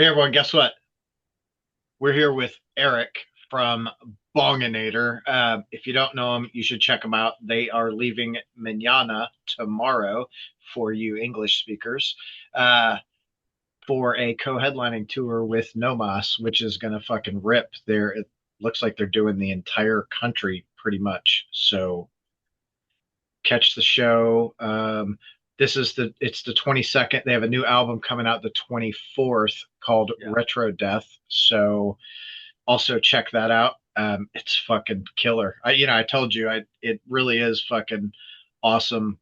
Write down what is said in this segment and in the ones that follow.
Hey everyone, guess what? We're here with Erik from Bonginator. If you don't know them, you should check them out. They are leaving Manana tomorrow for you English speakers for a co-headlining tour with Nomas, which is going to fucking rip. It looks like they're doing the entire country pretty much. So catch the show. It's the 22nd. They have a new album coming out the 24th called Yeah. RetroDeath. So also check that out. It's fucking killer. I told you, it really is fucking awesome.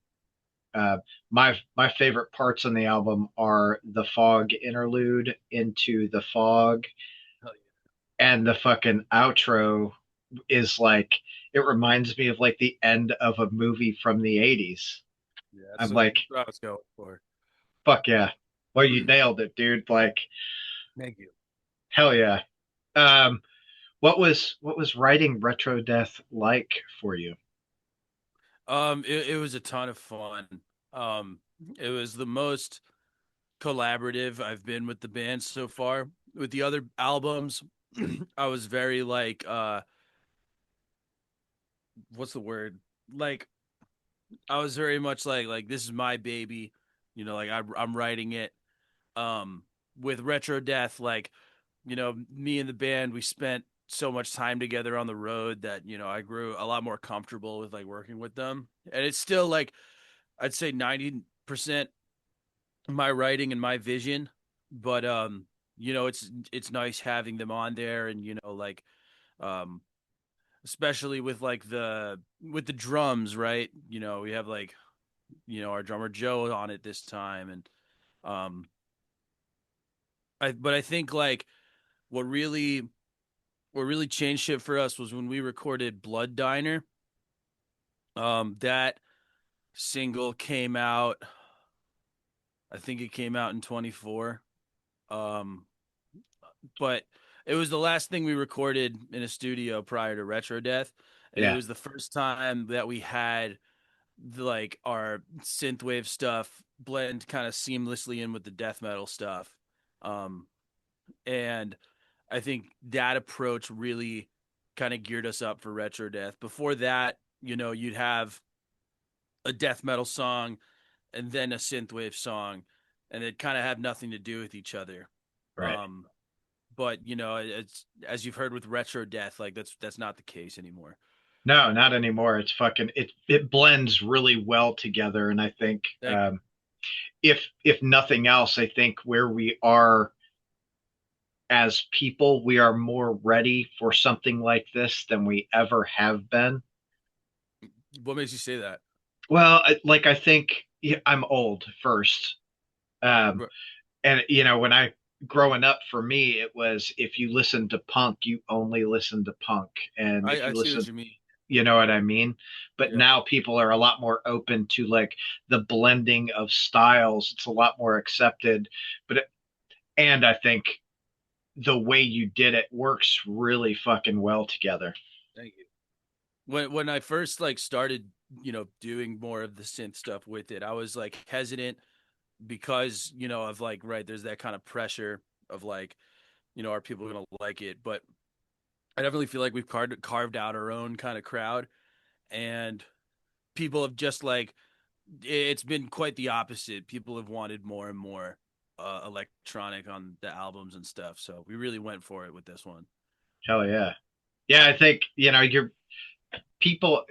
Uh, my favorite parts on the album are the fog interlude into the fog, Hell and the fucking outro is like it reminds me of like the end of a movie from the 80s. yeah. Yeah, I'm so like, what I was going for. fuck yeah. Well, you nailed it, dude. Like, Thank you. hell yeah. Um, what was writing Retro Death like for you? It was a ton of fun. Um, it was the most collaborative I've been with the band so far. With the other albums, I was very like what's the word? Like I was very much like this is my baby, like I'm writing it. Um, with Retro Death, like me and the band, we spent so much time together on the road that I grew a lot more comfortable with like working with them, and it's still like I'd say 90% my writing and my vision, but it's nice having them on there, and like um especially with like the drums, right? We have like our drummer Joe on it this time, and um I think like what really what really changed shit for us was when we recorded Blood Diner. That single came out, I think it came out in 24. Um, but it was the last thing we recorded in a studio prior to Retro Death, and it Yeah, was the first time that we had like our synthwave stuff blend kind of seamlessly in with the death metal stuff. Um, and I think that approach really kind of geared us up for Retro Death. Before that, you'd have a death metal song and then a synthwave song, and it kind of have nothing to do with each other. right. Um, but it's as you've heard with Retro Death, like that's not the case anymore. No, not anymore. It's fucking it blends really well together, and I think Thank you. if nothing else, I think where we are as people, we are more ready for something like this than we ever have been. What makes you say that? Well, I think yeah, I'm old first. Um, and when I growing up for me, it was if you listen to punk, you only listen to punk, and if I you see what listen, you mean. you know what I mean. But Yeah. now people are a lot more open to like the blending of styles. It's a lot more accepted. And I think the way you did it works really fucking well together. Thank you. When I first like started, doing more of the synth stuff with it, I was like hesitant because, of like, right, there's that kind of pressure of like, are people gonna like it? But I definitely feel like we've carved out our own kind of crowd, and people have just like it's been quite the opposite. People have wanted more and more electronic on the albums and stuff. So we really went for it with this one. Hell yeah. Yeah, I think, you're people,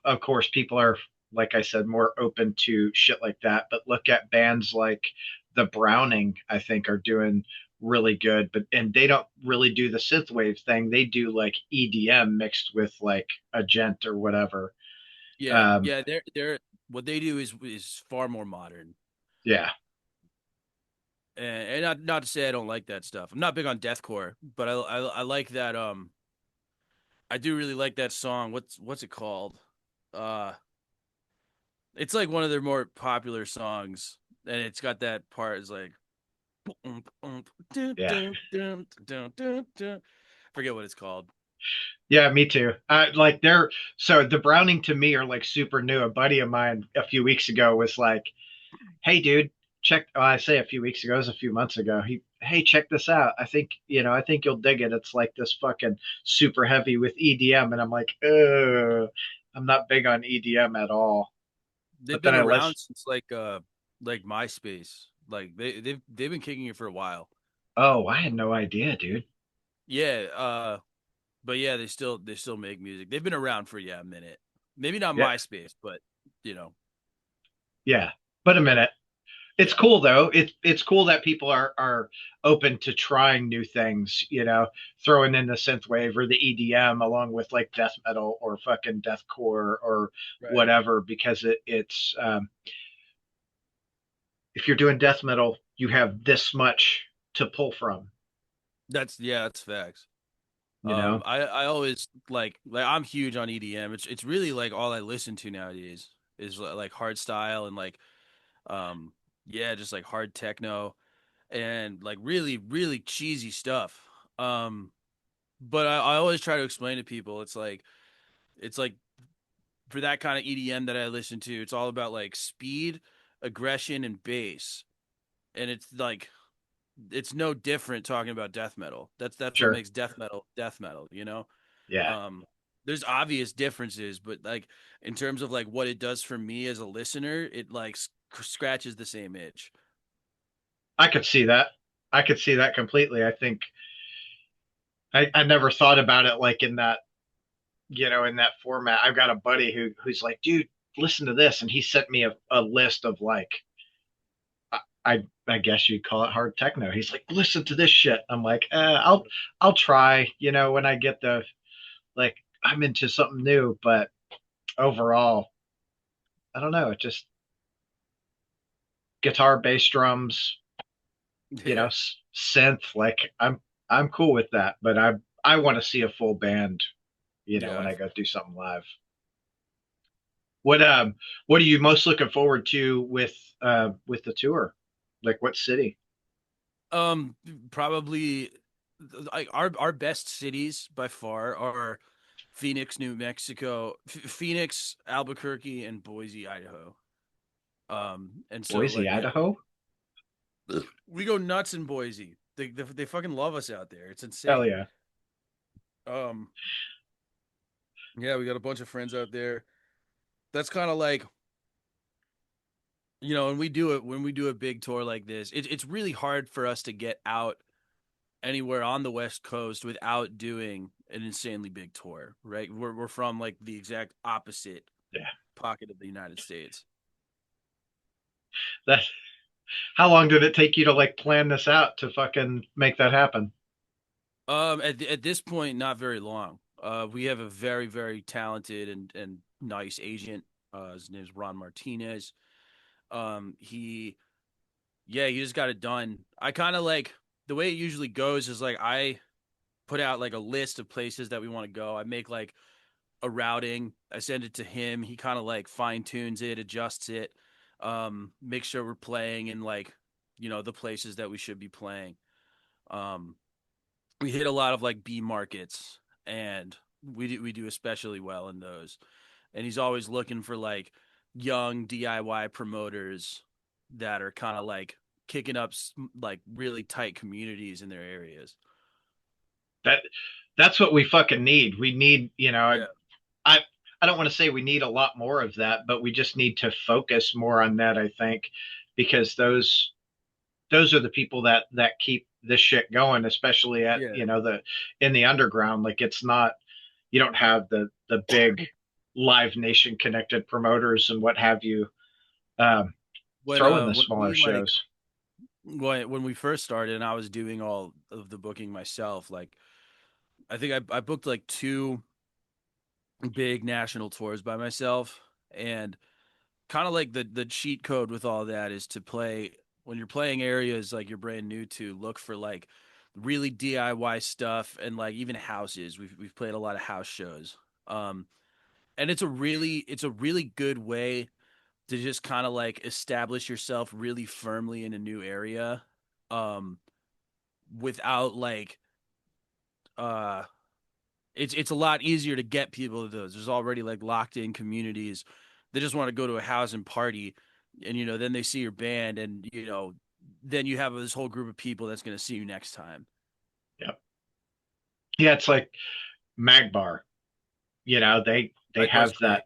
of course, people are, like I said, more open to shit like that. But look at bands like the Browning, I think, are doing really good. And they don't really do the synthwave thing. They do like EDM mixed with like a gent or whatever. Yeah, Um, yeah. They're what they do is far more modern. yeah, And not to say I don't like that stuff. I'm not big on deathcore, but I like that. I do really like that song. What's it called? Uh, it's like one of their more popular songs, and it's got that part. It's like yeah, forget what it's called. yeah. Me too. Like so the Browning to me are like super new. A buddy of mine a few weeks ago was like, "Hey, dude." check. Oh, I say a few weeks ago, it was a few months ago. Hey, check this out. I think you'll dig it. It's like this fucking super heavy with EDM, and I'm like, I'm not big on EDM at all. They've But then been I around list. since like MySpace. Like they've been kicking it for a while. Oh, I had no idea, dude. Yeah, but yeah, they still make music. They've been around for yeah a minute. Maybe not Yeah, MySpace, but you know, yeah. But a minute. It's yeah, cool though. It's cool that people are open to trying new things. Throwing in the synthwave or the EDM along with like death metal or fucking deathcore or right. whatever, because it's if you're doing death metal, you have this much to pull from. That's facts. You know, I always like I'm huge on EDM. It's really like all I listen to nowadays is like hard style and like um yeah, just like hard techno and like really cheesy stuff. Um, but I always try to explain to people it's like for that kind of EDM that I listen to, it's all about like speed, aggression, and bass, and it's like it's no different talking about death metal. That's what sure, makes death metal, you know. yeah, Um, there's obvious differences, but like in terms of like what it does for me as a listener, it like scratches the same itch. I could see that. I could see that completely. I think I never thought about it like in that in that format. I've got a buddy who's like, dude, listen to this, and he sent me a list of like I guess you'd call it hard techno. He's like, listen to this shit. I'm like, I'll try. When I get the like, I'm into something new, but overall, I don't know. It just guitar, bass, drums, Yeah, synth. Like, I'm cool with that, but I want to see a full band. When yeah. I go do something live. What are you most looking forward to with the tour? Like, what city? Um, Probably like our best cities by far are Phoenix, New Mexico, Phoenix, Albuquerque, and Boise, Idaho. And so Boise, like yeah, Idaho. we go nuts in Boise. They fucking love us out there. It's Hell insane. yeah. Um, yeah, we got a bunch of friends out there. That's kind of like when we do a big tour like this, it's really hard for us to get out anywhere on the West Coast without doing an insanely big tour, right? We're from like the exact opposite Yeah. pocket of the United States. That How long did it take you to like plan this out to fucking make that happen? At this point, not very long. We have a very talented and nice agent. His name's Ron Martinez. He yeah, he just got it done. I kind of like the way it usually goes is like I put out like a list of places that we want to go. I make like a routing. I send it to him. He kind of like fine tunes it, adjusts it, make sure we're playing in like the places that we should be playing. Um, we hit a lot of like B markets, and we do especially well in those. And he's always looking for like young DIY promoters that are kind of like kicking up like really tight communities in their areas. That that's what we fucking need. We need, Yeah, I I don't want to say we need a lot more of that, but we just need to focus more on that, I think, because those are the people that keep this shit going, especially at, yeah. the in the underground. Like, it's not, you don't have the big live nation connected promoters and what have you, um, throwing the When smaller we like shows. when we first started and I was doing all of the booking myself, like I think I booked like two big national tours by myself, and kind of like the cheat code with all that is to play when you're playing areas like you're brand new to look for like really DIY stuff and like even houses. We've played a lot of house shows. Um and it's a really good way to just kind of like establish yourself really firmly in a new area um without like uh it's a lot easier to get people to those. There's already like locked in communities. They just want to go to a house and party. and then they see your band, and then you have this whole group of people that's going to see you next time. Yep. Yeah, it's like Magbar. They Magbar's have great. that.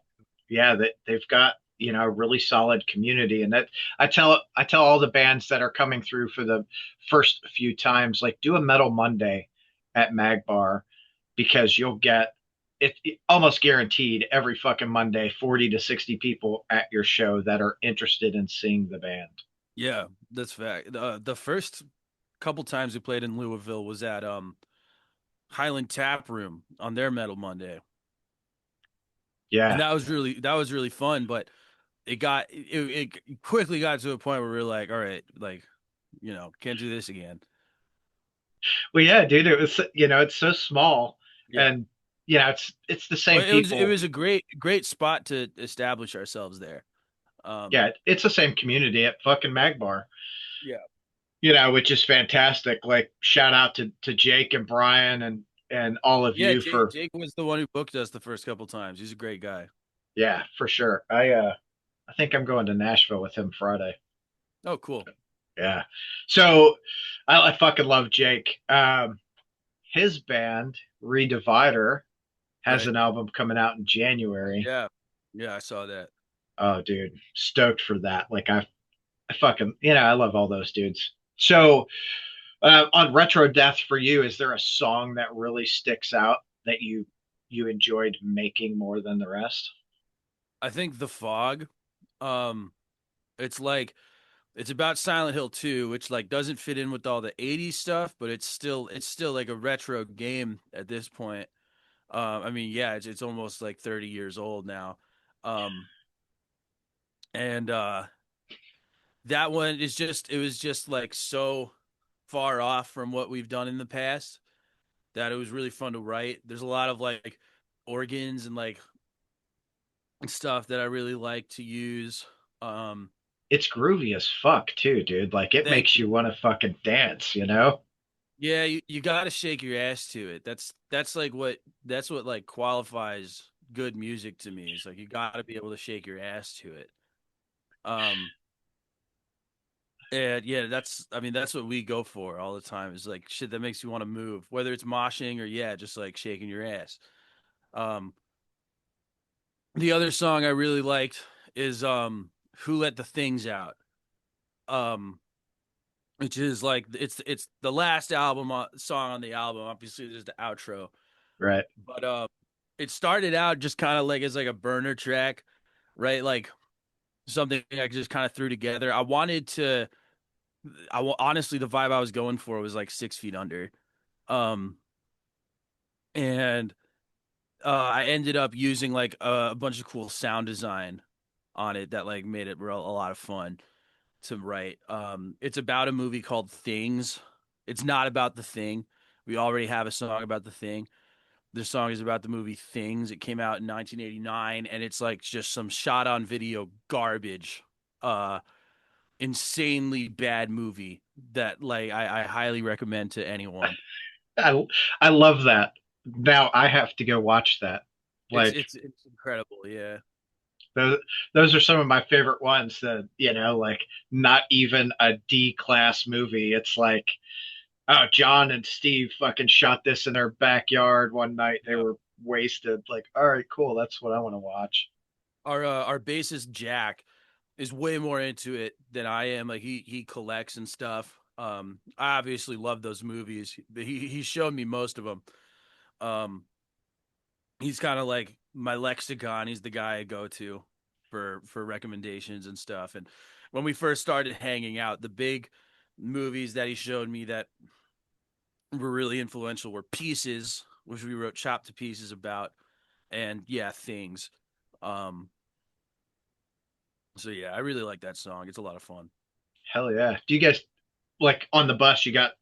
Yeah, that they've got a really solid community, and that I tell all the bands that are coming through for the first few times, like, do a Metal Monday at Magbar, because you'll get it almost guaranteed every fucking Monday 40 to 60 people at your show that are interested in seeing the band. Yeah, that's fact. The first couple times we played in Louisville was at Highland Tap Room on their Metal Monday, and Yeah. that was really fun. But it quickly got to a point where we were like, all right, like, can't do this again. Well, yeah, dude, it was, it's so small, Yeah. and it's the same But it people. was a great spot to establish ourselves there. Yeah, it's the same community at fucking Magbar, Yeah. which is fantastic. Like, shout out to Jake and Brian and all of Yeah, you Jake, for, Jake was the one who booked us the first couple times. He's a great guy. yeah, for sure. I think I'm going to Nashville with him Friday. Oh, cool. Yeah. So I fucking love Jake. His band Redivider has Right. an album coming out in January. Yeah. Yeah, I saw that. Oh, dude, stoked for that. Like, I fucking, I love all those dudes. So, on Retro Death, for you, is there a song that really sticks out that you enjoyed making more than the rest? I think The Fog, um, it's like it's about Silent Hill 2, which like doesn't fit in with all the 80s stuff, but it's still like a retro game at this point. I mean, yeah, it's almost like 30 years old now. Um, and that one is just it was just like so far off from what we've done in the past that it was really fun to write. There's a lot of like organs and like stuff that I really like to use. Um, It's groovy as fuck too, dude. Like, it Thank makes you. you want to fucking dance. Yeah, you got to shake your ass to it. That's what like qualifies good music to me. Is like you got to be able to shake your ass to it. Um, and yeah, that's what we go for all the time. Is like shit that makes you want to move, whether it's moshing or yeah, just like shaking your ass. Um, the other song I really liked is "Who Let the Things Out." Um, which is like it's the last album song on the album. Obviously, there's the outro, Right. but it started out just kind of like as like a burner track, right? Like something I just kind of threw together. Honestly, the vibe I was going for was like 6 feet under, um, and I ended up using like a bunch of cool sound design on it that like made it a lot of fun to write. It's about a movie called Things. It's not about the thing. We already have a song about the thing. This song is about the movie Things. It came out in 1989, and it's like just some shot on video garbage. Uh, Insanely bad movie that like I highly recommend to anyone. I I love that. Now I have to go watch that. It's Like, it's it's incredible. Yeah. those those are some of my favorite ones that, like, not even a D class movie. It's like, oh, John and Steve fucking shot this in their backyard one night. They Yeah. were wasted. Like, all right, cool. That's what I want to watch. Our bassist Jack is way more into it than I am. Like he collects and stuff. I obviously love those movies. He showed me most of them. Um, he's kind of like my lexicon. He's the guy I go to for recommendations and stuff. And when we first started hanging out, the big movies that he showed me that were really influential were Pieces, which we wrote Chop to Pieces about, and yeah, Things. Um, so yeah, I really like that song. It's a lot of fun. Hell yeah. Do you guys, like, on the bus, you got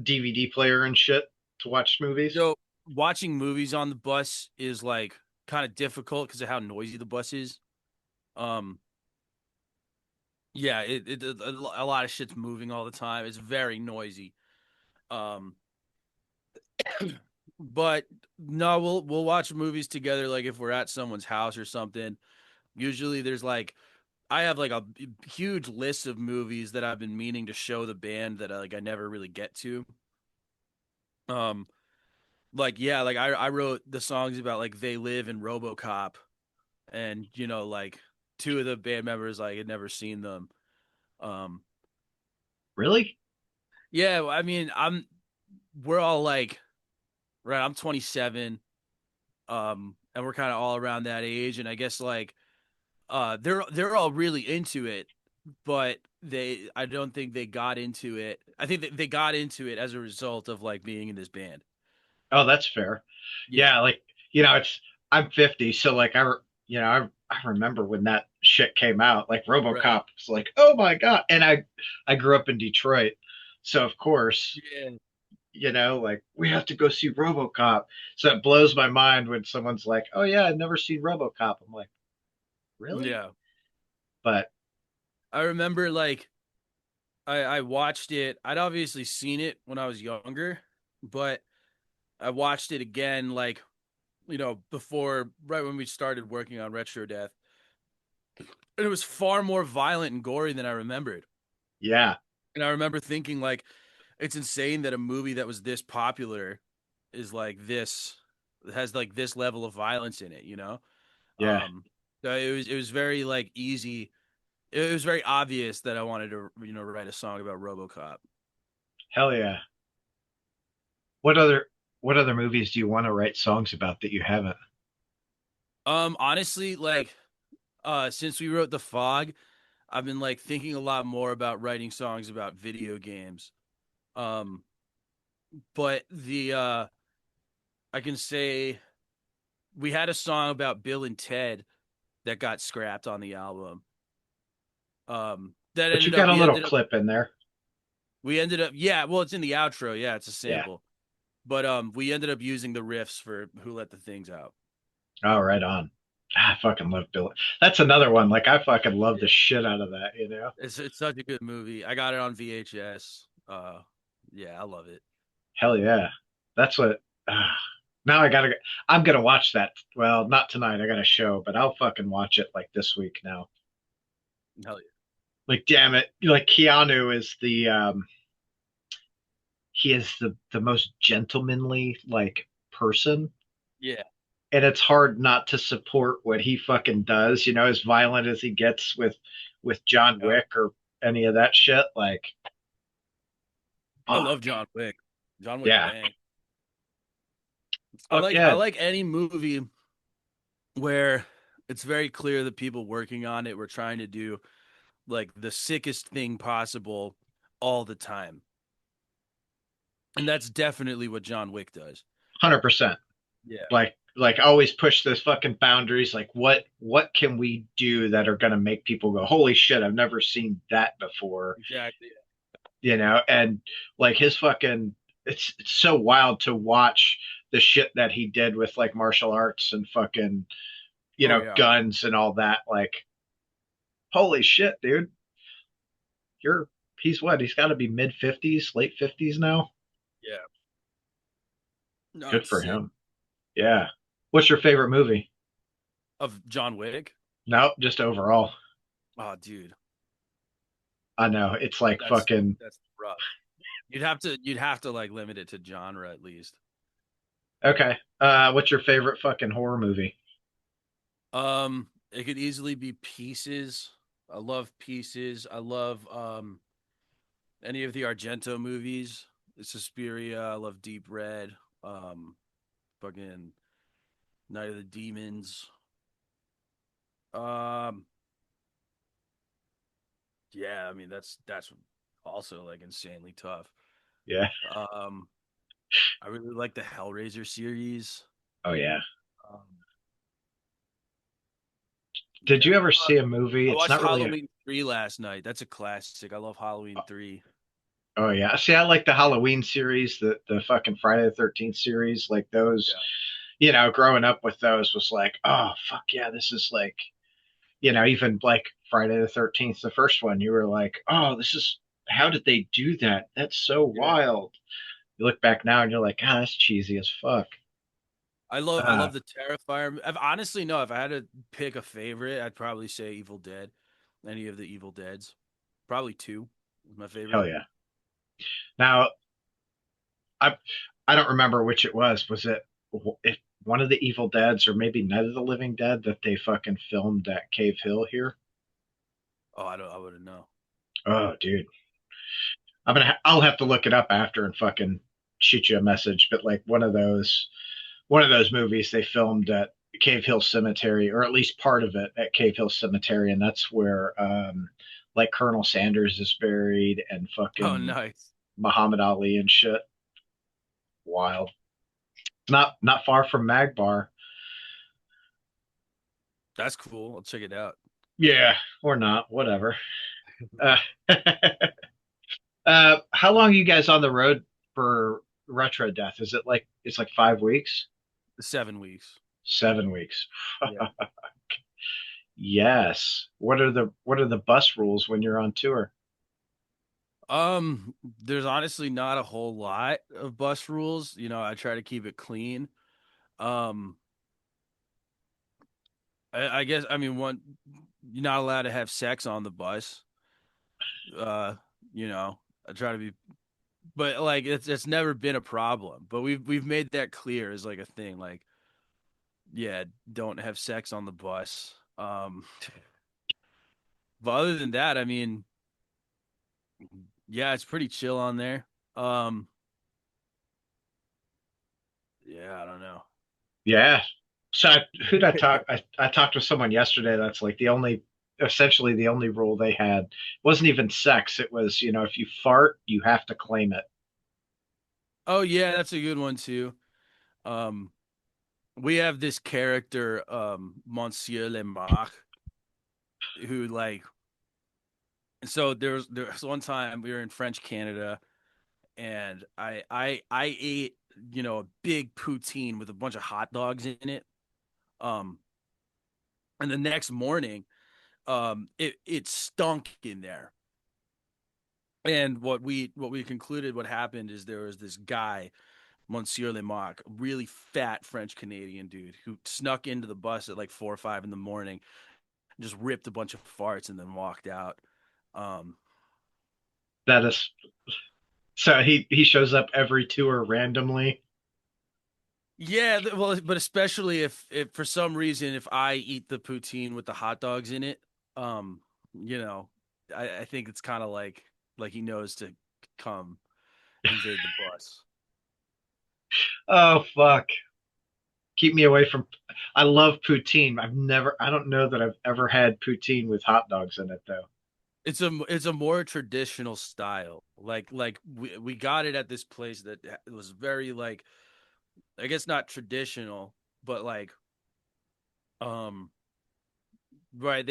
DVD player and shit to watch movies? So watching movies on the bus is like kind of difficult because of how noisy the bus is. Um, yeah, a lot of shit's moving all the time. It's very noisy. Um, but no, we'll watch movies together. Like if we're at someone's house or something. Usually there's like I have like a huge list of movies that I've been meaning to show the band that I never really get to. Um, like yeah, like I wrote the songs about like They Live in RoboCop, and like two of the band members like had never seen them. Um, Really? yeah, I mean we're all like right. I'm 27, and we're kind of all around that age, and I guess like they're all really into it, but I don't think they got into it. I think that they got into it as a result of like being in this band. Oh, that's fair. Yeah, Yeah, like it's I'm 50, so like I remember when that shit came out, like right. RoboCop was like, oh my God. And I grew up in Detroit, so of course, Yeah, like we have to go see RoboCop. So it blows my mind when someone's like, oh yeah, I've never seen RoboCop. I'm like, really? yeah. But I remember like I watched it. I'd obviously seen it when I was younger, but I watched it again like before right when we started working on Retro Death, and it was far more violent and gory than I remembered. yeah, And I remember thinking like it's insane that a movie that was this popular is like this has like this level of violence in it. yeah, Um so it was very like easy. It was very obvious that I wanted to write a song about RoboCop. hell yeah. What other movies do you want to write songs about that you haven't? Honestly, like since we wrote The Fog, I've been like thinking a lot more about writing songs about video games. Um but the I can say we had a song about Bill and Ted that got scrapped on the album. That But you ended up got a little clip in there. we ended up yeah, well it's in the outro, yeah, it's a Yeah. sample. But we ended up using the riffs for Who Let the Things Out. Oh, right on. I fucking love Billy. That's another one. Like I fucking love Yeah. the shit out of that. It's such a good movie. I got it on VHS. Yeah, I love it. Hell yeah. That's what. Uh, now I gotta. I'm gonna watch that. Well, not tonight. I got a show, but I'll fucking watch it like this week now. Hell yeah. Like, damn it. Like Keanu is he is the most gentlemanly like person, Yeah. and it's hard not to support what he fucking does. As violent as he gets with John Yep. Wick or any of that shit. Like, I fuck. love John Wick. John Wick Yeah. bang. I Fuck like I yeah. like any movie where it's very clear that people working on it were trying to do like the sickest thing possible all the time. And that's definitely what John Wick does. 100%. Yeah. Like always push those fucking boundaries. Like what can we do that are gonna make people go, holy shit, I've never seen that before. Exactly. And like his fucking it's so wild to watch the shit that he did with like martial arts and fucking Oh yeah. guns and all that. Like, holy shit, dude. You're he's what? He's got to be mid 50s, late 50s now. Yeah. No, Good it's for sick. him. Yeah. What's your favorite movie? Of John Wick. Nope, just overall. Oh, dude, I know. It's like that's fucking that's rough. You'd have to like limit it to genre at least. okay. What's your favorite fucking horror movie? It could easily be Pieces. I love Pieces. I love any of the Argento movies. Suspiria. I love Deep Red. Um, fucking Night of the Demons. Um, yeah, I mean that's also like insanely tough. Yeah. Um, I really like the Hellraiser series. Oh yeah. Um, Did yeah, you ever see a movie? I It's watched not really a Halloween 3 last night. That's a classic. I love Halloween 3. oh yeah. See, I like the Halloween series, the fucking Friday the 13th series, like those, Yeah. growing up with those was like, oh fuck yeah, this is like, even like Friday the 13th, the first one, you were like, oh, this is how did they do that? That's so Yeah. wild. You look back now and you're like, ah, that's cheesy as fuck. I love Ah, the Terrifier. I've honestly no, if I had to pick a favorite, I'd probably say Evil Dead. Any of the Evil Deads. Probably two was my favorite. Hell yeah. Now, I I don't remember which it was. Was it if one of the Evil Deads or maybe Night of the Living Dead that they fucking filmed at Cave Hill here? Oh, I wouldn't know. Oh, dude. I'll have to look it up after and fucking shoot you a message. But like one of those movies they filmed at Cave Hill Cemetery, or at least part of it at Cave Hill Cemetery, and that's where like Colonel Sanders is buried and Oh, fucking nice. Muhammad Ali and shit. Wild. Not far from Magbar. That's cool. I'll check it out. Yeah, or not, whatever. Uh, how long are you guys on the road for Retro Death? Is it like it's like 5 weeks? 7 weeks. 7 weeks. Yeah. Yes. What are the bus rules when you're on tour? There's honestly not a whole lot of bus rules. I try to keep it clean. Um, I guess I mean one, you're not allowed to have sex on the bus. Uh, I try to be, but like it's never been a problem. But we've made that clear as like a thing. Like, yeah, don't have sex on the bus. But other than that, I mean, yeah, it's pretty chill on there. Um, yeah, I don't know. Yeah. So who'd I talk? I talked with someone yesterday. That's like essentially the only rule they had. It wasn't even sex. It was, if you fart, you have to claim it. Oh yeah, that's a good one too. Um, we have this character, Monsieur Le Marc, who like. So there's one time we were in French Canada, and I ate a big poutine with a bunch of hot dogs in it. Um, and the next morning, it stunk in there. And what we concluded what happened is there was this guy, Monsieur Lemarque, a really fat French Canadian dude who snuck into the bus at like 4 or 5 in the morning, just ripped a bunch of farts and then walked out. Um, That is so he shows up every tour randomly. yeah, well, but especially if for some reason if I eat the poutine with the hot dogs in it, um, you know, I think it's kind of like he knows to come invade the bus. Oh fuck. Keep me away from I love poutine. I don't know that I've ever had poutine with hot dogs in it though. It's a more traditional style. Like we got it at this place that it was very like, I guess not traditional, but like um right,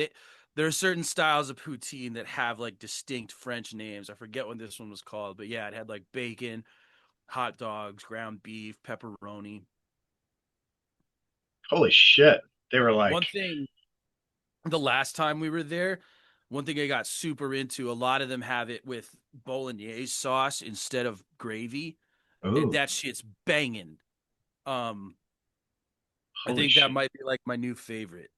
there are certain styles of poutine that have like distinct French names. I forget what this one was called, but yeah, it had like bacon, hot dogs, ground beef, pepperoni. Holy shit. They were like, One thing, the last time we were there, one thing I got super into, a lot of them have it with bolognese sauce instead of gravy. "Ooh, That shit's banging. Um, I holy think that shit. might be like my new favorite.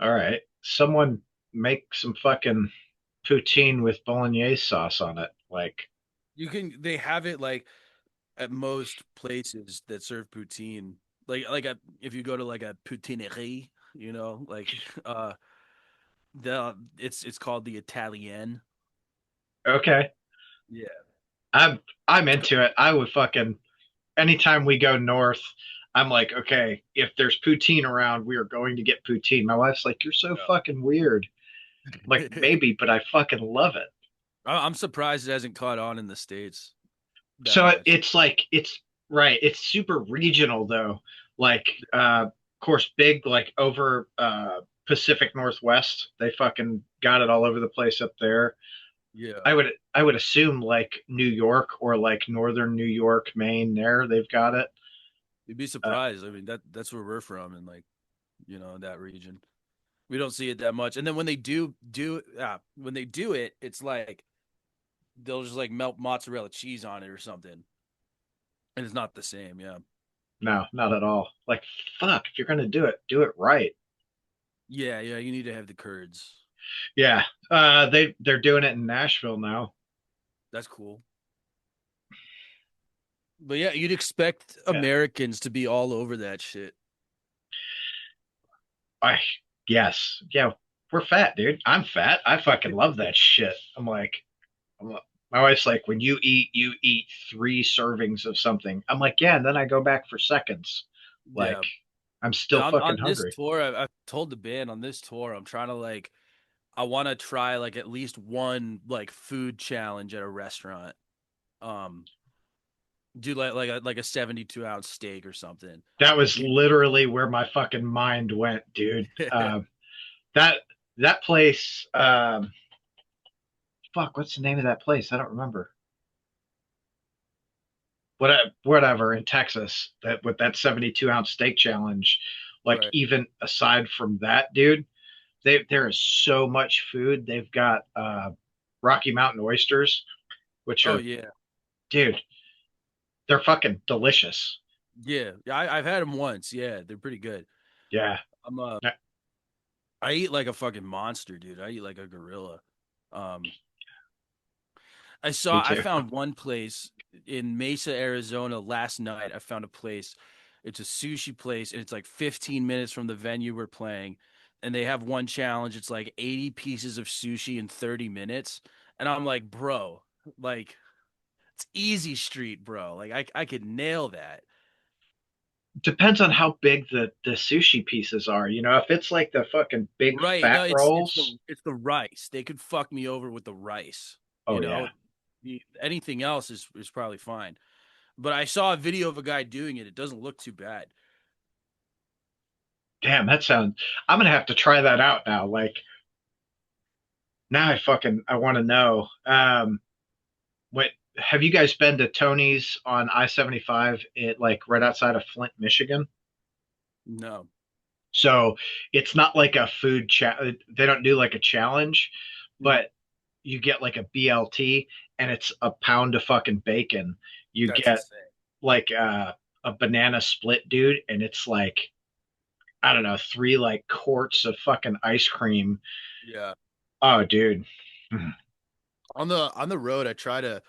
All right. Someone make some fucking poutine with bolognese sauce on it." Like, They have it like at most places that serve poutine. If you go to like a poutinerie, like it's called the Italienne. okay. Yeah. I'm into it. I would fucking anytime we go north, I'm like, okay, if there's poutine around, we are going to get poutine. My wife's like, you're so fucking weird. I'm like, Yeah. maybe, but I fucking love it. I'm surprised it hasn't caught on in the States that So much. it's like it's right. It's super regional though. Like, of course, big like over Pacific Northwest. They fucking got it all over the place up there. Yeah. I would assume like New York or like northern New York, Maine. There, they've got it. You'd be Uh, surprised. I mean, that's where we're from, and like, that region. We don't see it that much. And then when they do it, it's like they'll just like melt mozzarella cheese on it or something. And it's not the same, yeah. no, not at all. Like, fuck, if you're gonna do it right. Yeah, yeah, you need to have the curds. Yeah, they're doing it in Nashville now. That's cool. But yeah, you'd expect Yeah, Americans to be all over that shit. I yes, yeah, we're fat, dude. I'm fat. I fucking love that shit. My wife's like, when you eat 3 servings of something. I'm like, yeah, and then I go back for seconds. Like, Yeah. I'm still Yeah, on fucking this hungry. tour, I've told the band on this tour, I'm trying to like, I want to try like at least one like food challenge at a restaurant. Um, do like a 72-ounce steak or something. That was You literally where my fucking mind went, dude. know? That that place, fuck, what's the name of that place? I don't remember. Whatever in Texas, that with that 72-ounce steak challenge. Like, Right. even aside from that, dude, there is so much food. They've got Rocky Mountain oysters, which Oh are, yeah. dude, they're fucking delicious. Yeah. Yeah, I've had them once. Yeah, they're pretty good. Yeah, I'm I eat like a fucking monster, dude. I eat like a gorilla. Um, me I too. found one place in Mesa, Arizona last night. I found a place. It's a sushi place, and it's like 15 minutes from the venue we're playing. And they have one challenge. It's like 80 pieces of sushi in 30 minutes. And I'm like, bro, like it's easy street, bro. Like I could nail that. Depends on how big the sushi pieces are. If it's like the fucking big Right. fat No, rolls. it's the rice. They could fuck me over with the rice. Oh You yeah, know, anything else is probably fine. But I saw a video of a guy doing it. It doesn't look too bad. damn, that sounds. I'm gonna have to try that out now. Like, now I want to know. What have you guys been to Tony's on I-75? It like right outside of Flint, Michigan. No. So it's not like a food chat. They don't do like a challenge, Mhm. but you get like a BLT, and it's a pound of fucking bacon. You That's get insane. like a banana split, dude, and it's like, I don't know, 3 like quarts of fucking ice cream. Yeah. Oh, dude. Mhm. On the road, I try to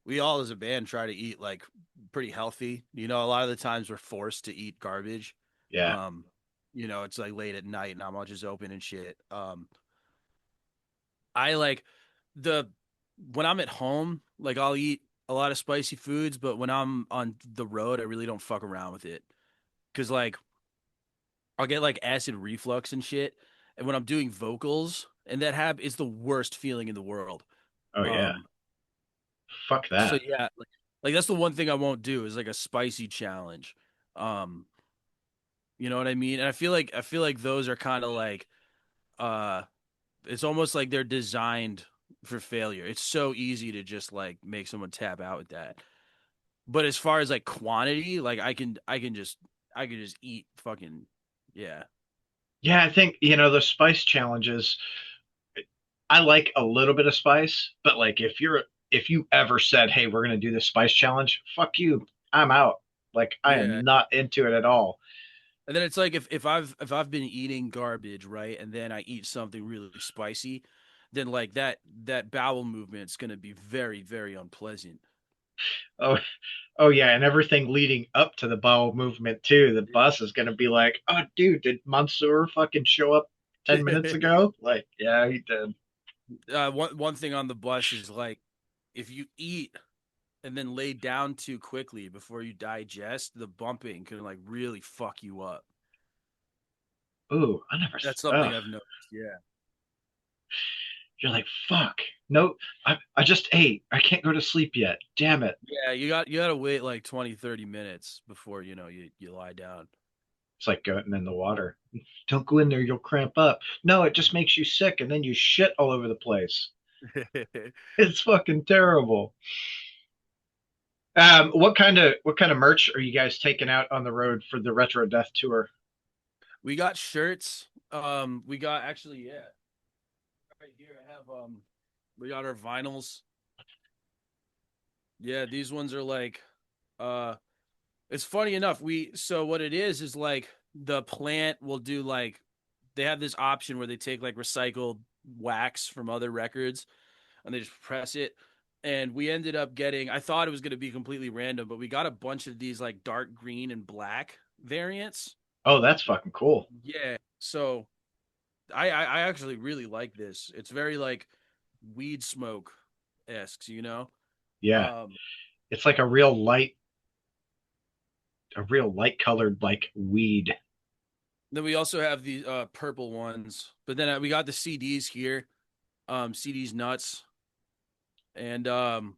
we all as a band try to eat like pretty healthy. You know, a lot of the times we're forced to eat garbage. Yeah. Um, it's like late at night, not much is open and shit. I like the when I'm at home, like I'll eat a lot of spicy foods, but when I'm on the road, I really don't fuck around with it. Cause like I'll get like acid reflux and shit. And when I'm doing vocals, and that is the worst feeling in the world. Oh yeah. Um, Fuck so that. yeah, like that's the one thing I won't do is like a spicy challenge. Um, you know what I mean? And I feel like those are kind of like uh it's almost like they're designed for failure. It's so easy to just like make someone tap out with that. But as far as like quantity, like I can just eat fucking yeah. Yeah, I think, the spice challenges, I like a little bit of spice, but like, if you ever said, "Hey, we're gonna do this spice challenge," fuck you, I'm out. Like, I Yeah. am not into it at all. And then it's like if I've been eating garbage, right, and then I eat something really spicy, then like that bowel movement's gonna be very, very unpleasant. Oh, oh yeah, and everything leading up to the bowel movement too. The bus is gonna be like, "Oh, dude, did Mansoor fucking show up 10 minutes ago?" Like, yeah, he did. One thing on the bus is like if you eat and then lay down too quickly before you digest, the bumping can like really fuck you up. Ooh, I never. That's something Ugh. I've noticed. Yeah. You're like, fuck. No, I just ate. I can't go to sleep yet. Damn it. Yeah, you got to wait like 20, 30 minutes before, you lie down. It's like going in the water. Don't go in there, you'll cramp up. No, it just makes you sick, and then you shit all over the place. It's fucking terrible. What kind of merch are you guys taking out on the road for the Retro Death tour? We got shirts. We got actually, yeah, right here I have we got our vinyls. Yeah, these ones are like uh it's funny enough. We so what it is like the plant will do like they have this option where they take like recycled wax from other records and they just press it. And we ended up getting, I thought it was going to be completely random, but we got a bunch of these like dark green and black variants. Oh, that's fucking cool. Yeah. So I actually really like this. It's very like weed smoke esque, you know? Yeah. Um, It's like a real light colored like weed. then we also have the purple ones, but then we got the CDs here. CDs nuts. And the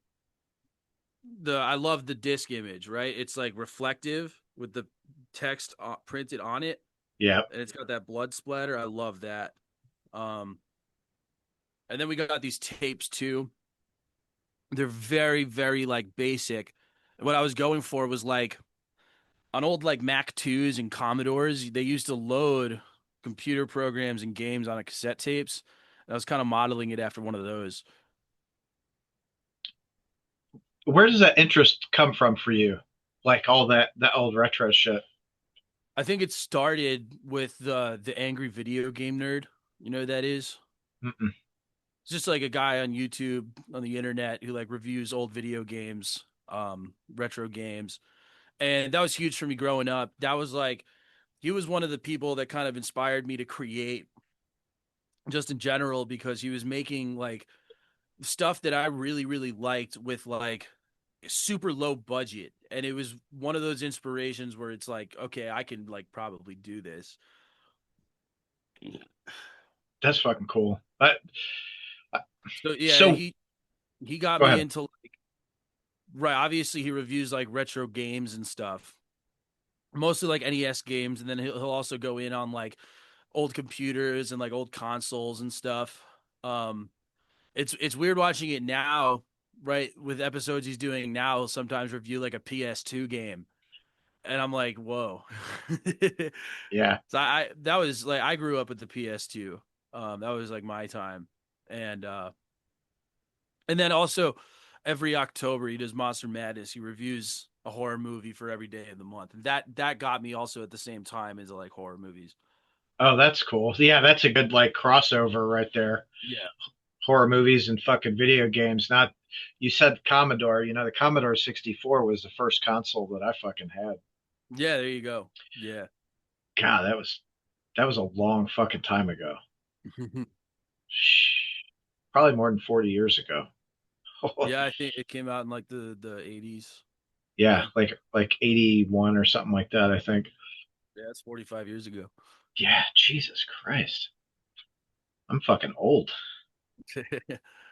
I love the disc image, right? It's like reflective with the text printed on it, Yeah. and it's got that blood splatter. I love that. Um, and then we got these tapes too. They're very, very like basic. What I was going for was like on old like Mac 2s and Commodores, they used to load computer programs and games on a cassette tapes. I was kind of modeling it after one of those. Where does that interest come from for you? Like all that old retro shit. I think it started with the angry video game nerd. You know who that is? Mm-mm. It's just like a guy on YouTube on the internet who like reviews old video games, retro games. And that was huge for me growing up. That was like he was one of the people that kind of inspired me to create just in general because he was making like stuff that I really, really liked with like super low budget. And it was one of those inspirations where it's like, okay, I can like probably do this. That's fucking cool. So yeah, So he got go me ahead. into like right. Obviously, he reviews like retro games and stuff, mostly like NES games, and then he'll also go in on like old computers and like old consoles and stuff. Um, it's weird watching it now, right? With episodes he's doing now, he'll sometimes review like a PS2 game, and I'm like, whoa. Yeah. So I that was like I grew up with the PS2. That was like my time, and then also every October he does Monster Madness. He reviews a horror movie for every day of the month. And that got me also at the same time into like horror movies. Oh, that's cool. Yeah, that's a good like crossover right there. Yeah. Horror movies and fucking video games. Not you said Commodore, the Commodore 64 was the first console that I fucking had. Yeah, there you go. Yeah. God, that was a long fucking time ago. Probably more than 40 years ago. Yeah, I think it came out in like the 80s. Yeah, Yeah. like 81 or something like that, I think. Yeah, it's 45 years ago. Yeah, Jesus Christ. I'm fucking old.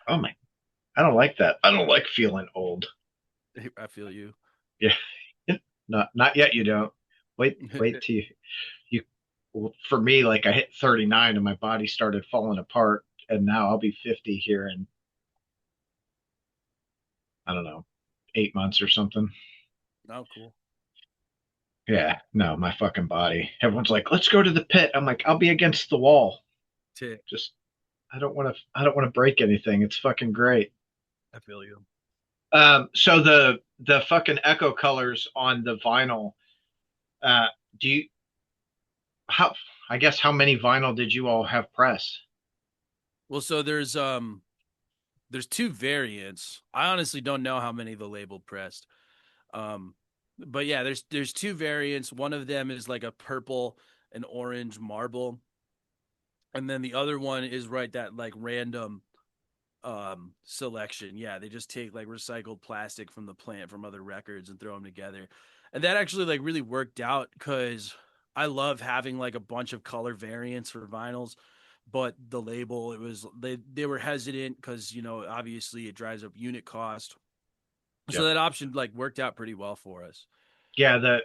Oh my, I don't like that. I don't like feeling old. I feel you. Yeah. Not yet you don't. Wait till you well, for me like I hit 39 and my body started falling apart and now I'll be 50 here in I don't know, 8 months or something. Oh, cool. Yeah, no, my fucking body. Everyone's like, "Let's go to the pit." I'm like, "I'll be against the wall." Tick. Just I don't want to break anything. It's fucking great. I feel you. So the fucking echo colors on the vinyl, uh, do you how I guess how many vinyl did you all have pressed? Well, so there's two variants. I honestly don't know how many the label pressed. Um, but yeah, there's two variants. One of them is like a purple and orange marble, and then the other one is right that like random selection. Yeah, they just take like recycled plastic from the plant from other records and throw them together. And that actually like really worked out cuz I love having like a bunch of color variants for vinyls, but the label it was they were hesitant cuz obviously it drives up unit cost. So Yep. that option like worked out pretty well for us. Yeah, the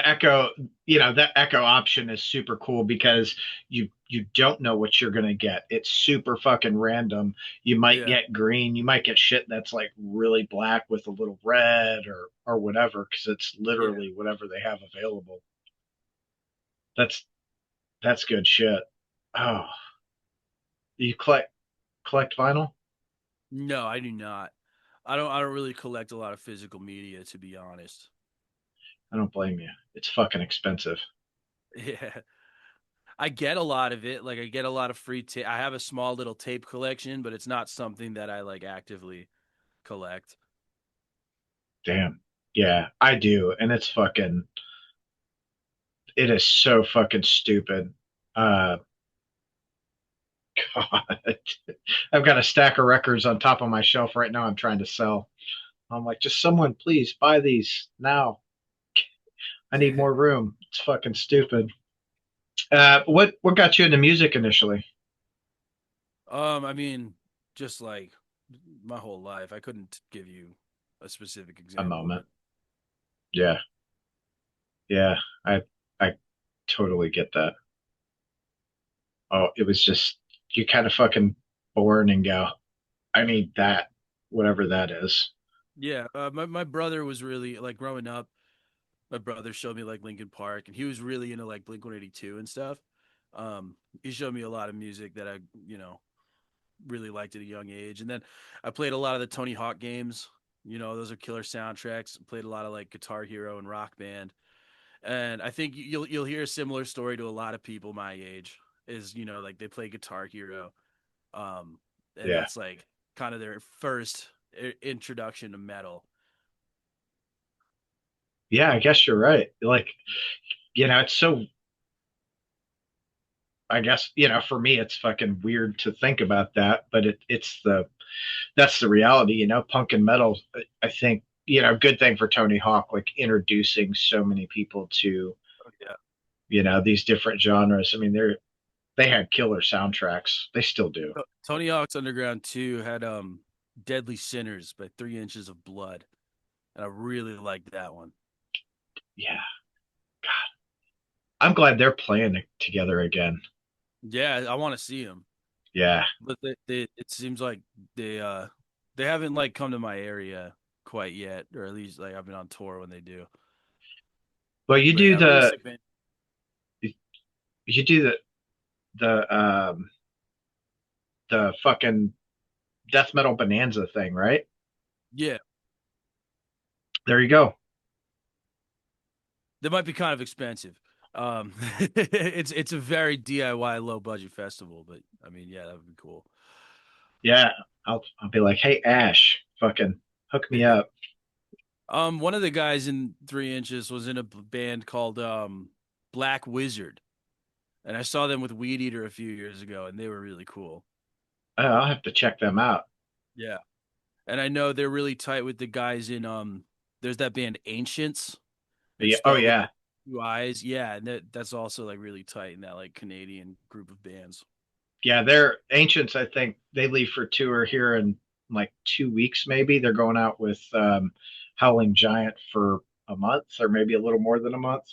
echo, that echo option is super cool because you don't know what you're gonna get. It's super fucking random. You might Yeah. get green, you might get shit that's like really black with a little red or whatever, because it's Yeah. literally whatever they have available. That's that's good shit. Oh, you collect vinyl? No, I do not. I don't really collect a lot of physical media to be honest. I don't blame you. It's fucking expensive. Yeah. I get a lot of it. Like I get a lot of free tape. I have a small little tape collection, but it's not something that I like actively collect. Damn. Yeah, I do. And it is so fucking stupid. Uh, God. I've got a stack of records on top of my shelf right now I'm trying to sell. I'm like, just someone please buy these now. I need more room. It's fucking stupid. What got you into music initially? I mean, just like my whole life, I couldn't give you a specific A example, moment. but Yeah, yeah. I totally get that. Oh, it was just you kind of fucking born and go, I need that, whatever that is. yeah, my brother was really like growing up. My brother showed me like Linkin Park, and he was really into like Blink-182 and stuff. He showed me a lot of music that I, you know, really liked at a young age. And then I played a lot of the Tony Hawk games. You know, those are killer soundtracks. Played a lot of like Guitar Hero and Rock Band. And I think you'll hear a similar story to a lot of people my age. Is you know like they play Guitar Hero, um, and Yeah, that's like kind of their first introduction to metal. yeah. I guess you're right. Like, it's so. I guess for me, it's fucking weird to think about that, but it's that's the reality. Punk and metal. I think good thing for Tony Hawk, like introducing so many people to Yeah. these different genres. I mean, they had killer soundtracks. They still do. Tony Hawk's Underground 2 had Deadly Sinners by 3 Inches of Blood. And I really liked that one. Yeah, I'm glad they're playing together again. Yeah, I want to see them. Yeah. But it seems like they haven't like come to my area quite yet, or at least like I've been on tour when they do. Well, you But do yeah, the realistic band. you do the fucking death metal bonanza thing, right? Yeah, There you go. they might be kind of expensive. It's a very DIY low budget festival, but I mean, yeah, that would be cool. Yeah, I'll be like, hey Ash, fucking hook me up. One of the guys in 3 Inches was in a band called Black Wizard, and I saw them with Weed Eater a few years ago, and they were really cool. I'll have to check them out. Yeah, and I know they're really tight with the guys in There's that band Ancients. It's Yeah, oh spelled with yeah, like two eyes. Yeah, and that's also like really tight in that like Canadian group of bands. yeah. They're ancients. I think they leave for tour here in like 2 weeks. Maybe they're going out with Howling Giant for a month or maybe a little more than a month.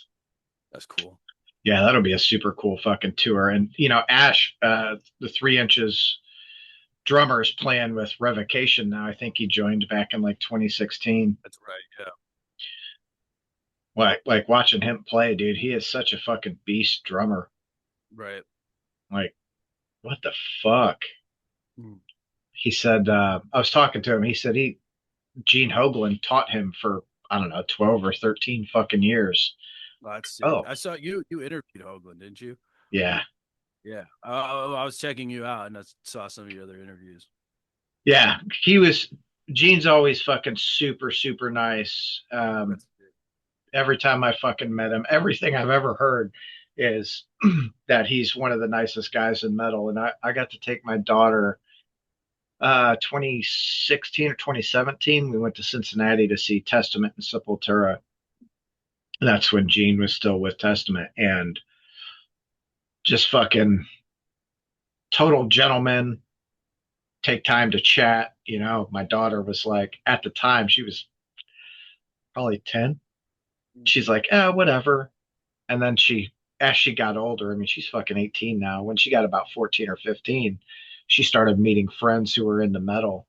That's cool. Yeah, that'll be a super cool fucking tour. And Ash, the 3 Inches drummer is playing with Revocation now. I think he joined back in like 2016. That's right. Yeah. Like watching him play, dude, he is such a fucking beast drummer. Right. Like, what the fuck? Mm. He said, I was talking to him. He said Gene Hoglan taught him for, I don't know, 12 or 13 fucking years. Well, that's sick. Oh, I saw you interviewed Hoagland, didn't you? yeah. Yeah. I was checking you out and I saw some of your other interviews. Yeah. Gene's always fucking super, super nice. That's Every time I fucking met him, everything I've ever heard is that he's one of the nicest guys in metal. And I got to take my daughter 2016 or 2017. We went to Cincinnati to see Testament and Sepultura. And that's when Gene was still with Testament and just fucking total gentleman, take time to chat. My daughter was like, at the time, she was probably 10. She's like, whatever. And then as she got older, I mean, she's fucking 18 now. When she got about 14 or 15, she started meeting friends who were into metal.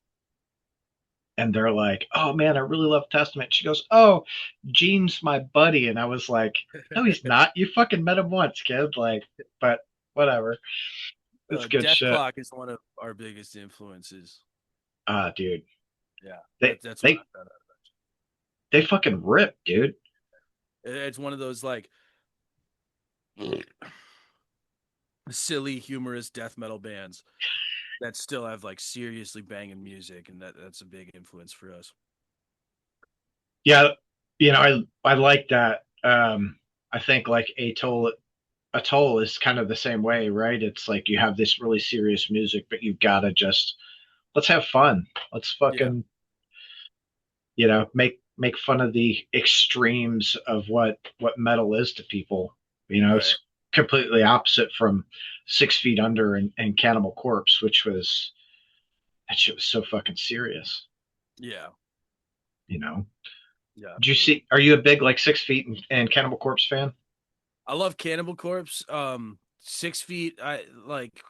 And they're like, oh man, I really love Testament. She goes, oh, Gene's my buddy. And I was like, no, he's not. You fucking met him once, kid. Like, but whatever. It's good Death shit. Clock is one of our biggest influences. Dude, Yeah. they That's what I they found out. they fucking rip, dude. It's one of those like silly, humorous death metal bands that still have like seriously banging music, and that's a big influence for us. Yeah, I like that. I think like Atoll is kind of the same way, right? It's like you have this really serious music, but you've got to just let's have fun. Let's Yeah, fucking make fun of the extremes of what metal is to people. right. It's completely opposite from 6 Feet Under and Cannibal Corpse, which was that shit was so fucking serious. Yeah, You know, yeah, did you absolutely. see? Are you a big like 6 Feet and Cannibal Corpse fan? I love Cannibal Corpse. 6 Feet, I like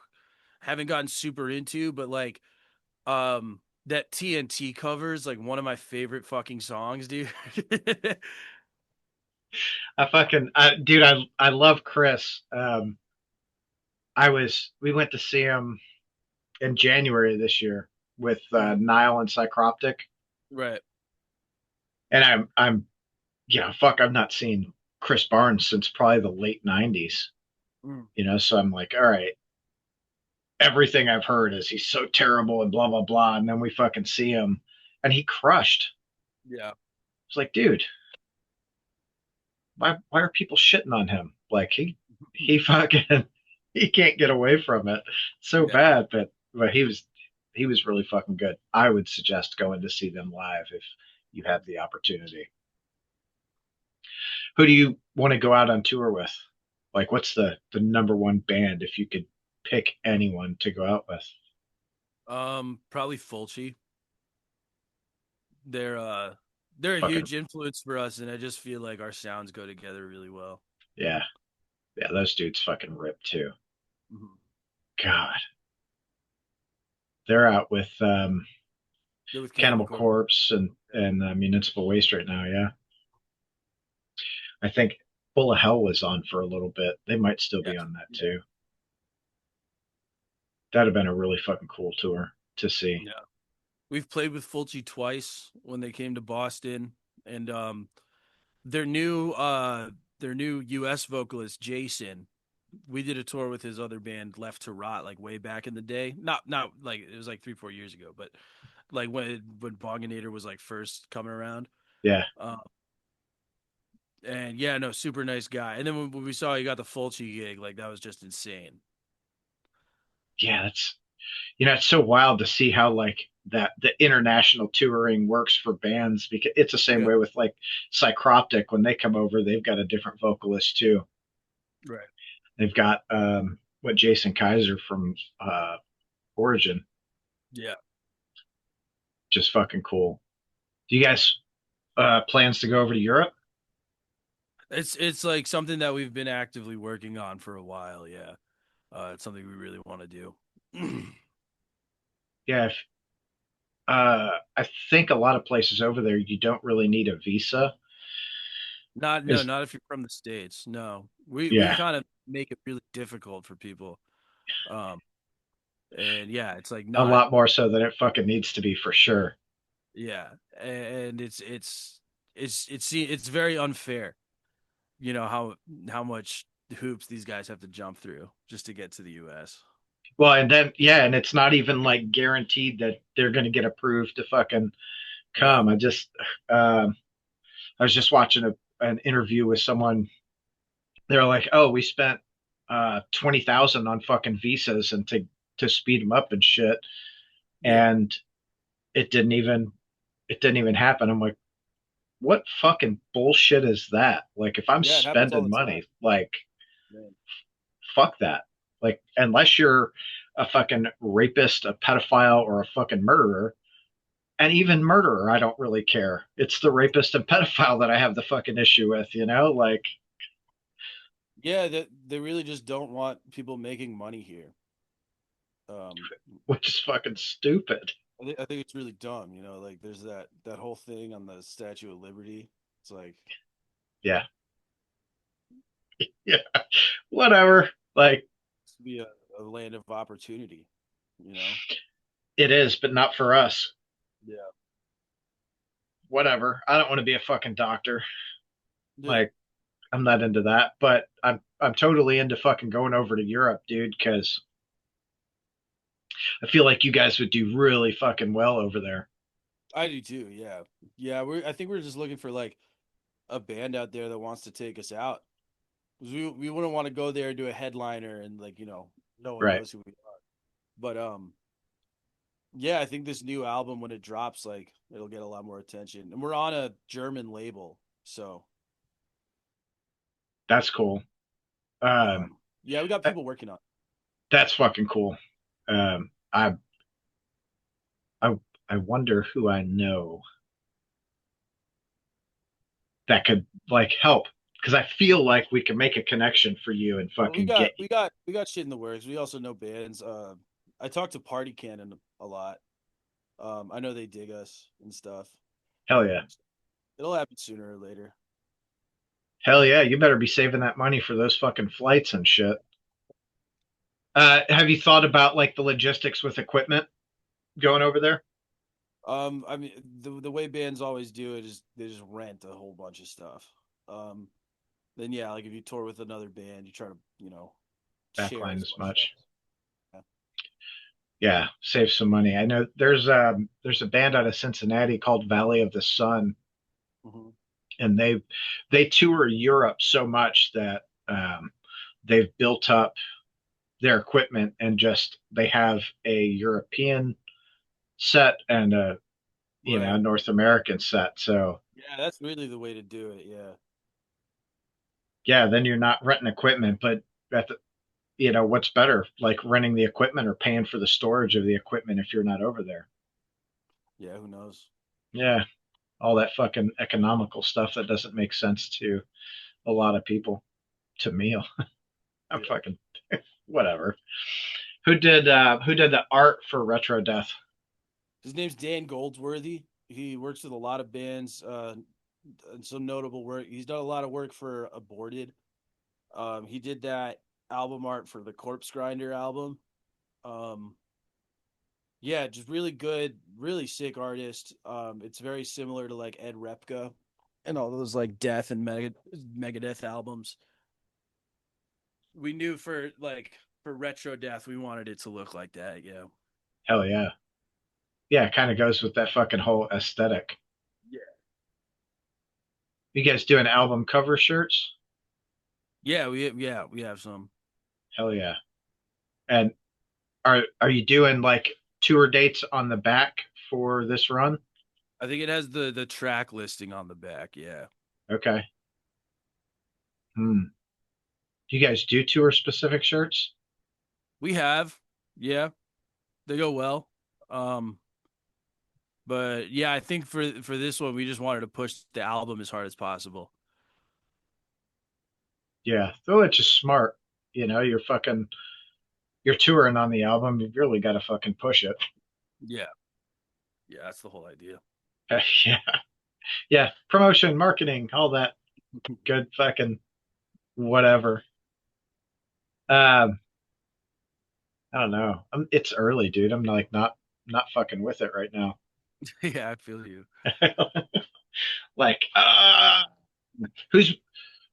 haven't gotten super into, but like that TNT cover is like one of my favorite fucking songs, dude. Dude, I love Chris. We went to see him in January this year with Mhm. Nile and Psychroptic, Right. and fuck, I've not seen Chris Barnes since probably the late '90s. Mm. So I'm like, all right, everything I've heard is he's so terrible and blah blah blah, and then we fucking see him, and he crushed. Yeah. It's like, dude, why are people shitting on him? Like he fucking he can't get away from it so Yeah. bad, but he was really fucking good. I would suggest going to see them live if you have the opportunity. Who do you want to go out on tour with? Like, what's the number one band if you could pick anyone to go out with? Probably Fulci. They're uh they're a Fucking huge influence for us, and I just feel like our sounds go together really well. yeah, yeah. Those dudes fucking rip too. Mhm. God, they're out with They're with Cannibal Cannibal Corpse. Corpse and Municipal Waste right now. Yeah, I think Full of Hell was on for a little bit. They might still Yeah. be on that Yeah. too. That'd have been a really fucking cool tour to see. Yeah. We've played with Fulci twice when they came to Boston, and their new US vocalist Jason, we did a tour with his other band Left to Rot like way back in the day. Not like it was like 3 4 years ago, but like when Bonginator was like first coming around. Yeah, Um, and yeah, no, super nice guy. And then when we saw he got the Fulci gig, like that was just insane. yeah. It's so wild to see how like that the international touring works for bands because it's the same Yeah, way with like Psychroptic when they come over, they've got a different vocalist too. right. They've got what Jason Kaiser from Origin, Yeah, just fucking cool. Do you guys plans to go over to Europe? it's like something that we've been actively working on for a while. Yeah, it's something we really want to do. Yeah, I think a lot of places over there you don't really need a visa. Not no, Is not if you're from the States. No. We Yeah, kind of make it really difficult for people. Um and yeah, it's like a not lot more so than it fucking needs to be for sure. yeah. And it's very unfair, how much hoops these guys have to jump through just to get to the US. Well, and then yeah, and it's not even like guaranteed that they're going to get approved to fucking Yeah. come. Um, I was just watching an interview with someone. They're like, "Oh, we spent 20,000 on fucking visas and to speed them up and shit, Yeah. and it didn't even it didn't even happen." I'm like, "What fucking bullshit is that? Like, if I'm Yeah, it happens all spending the time. money, like, Man. fuck that. Like, unless you're a fucking rapist, a pedophile, or a fucking murderer." And even murderer, I don't really care. It's the rapist and pedophile that I have the fucking issue with. Like, Yeah, they really just don't want people making money here. Um which is fucking stupid. I think it's really dumb, like there's that whole thing on the Statue of Liberty. It's like Yeah, yeah, whatever. Like, to be a land of opportunity, you know? it is, but not for us. Yeah. Whatever. I don't want to be a fucking doctor. Yeah. Like, I'm not into that. But I'm totally into fucking going over to Europe, dude, because I feel like you guys would do really fucking well over there. I do too. Yeah, yeah. I think we're just looking for like a band out there that wants to take us out. 'Cause we wouldn't want to go there and do a headliner and like no one Right. knows who we are. But yeah, I think this new album when it drops, like it'll get a lot more attention. And we're on a German label, so That's cool. Um, yeah, we got that, people working on that's fucking cool. Um, I I I wonder who I know that could like help because I feel like we can make a connection for you and it. fucking get you. We got shit in the works. We also know bands. I talked to Party Cannon a lot. I know they dig us and stuff. Hell yeah. It'll happen sooner or later. Hell yeah, you better be saving that money for those fucking flights and shit. Have you thought about like the logistics with equipment going over there? I mean, the way bands always do it is they just rent a whole bunch of stuff. Um, then yeah, like if you tour with another band, you try to share Backline as as much stuff. much. Yeah, save some money. I know there's a band out of Cincinnati called Valley of the Sun, Hmm. and they tour Europe so much that they've built up their equipment and just they have a European set and a Right. North American set. So Yeah, that's really the way to do it. Yeah. yeah, then you're not renting equipment, but at the, what's better, like renting the equipment or paying for the storage of the equipment if you're not over there? Yeah. Who knows? Yeah, all that fucking economical stuff that doesn't make sense to a lot of people. To me, I'm Yeah. fucking whatever. Who did the art for Retro Death? His name's Dan Goldsworthy. He works with a lot of bands, and some notable work. He's done a lot of work for Aborted. He did that album art for the Corpse Grinder album. Um, yeah, just really good, really sick artist. It's very similar to like Ed Repka and all those like Death and Megadeth albums. We knew for Retro Death, we wanted it to look like that. Yeah. Hell yeah, yeah. It kind of goes with that fucking whole aesthetic. Yeah. You guys doing album cover shirts? Yeah, we have some. Hell yeah. And are you doing like tour dates on the back for this run? I think it has the track listing on the back. Yeah. Okay. Hmm. Do you guys do tour specific shirts? We have. Yeah, they go well. Um, but yeah, I think for this one, we just wanted to push the album as hard as possible. Yeah. Though it's just smart. You're touring on the album. You've really got to fucking push it. Yeah, yeah, that's the whole idea. Yeah. Yeah. Promotion, marketing, all that good fucking whatever. Um, I don't know. It's early, dude. I'm like not fucking with it right now. Yeah, I feel you. Like, who's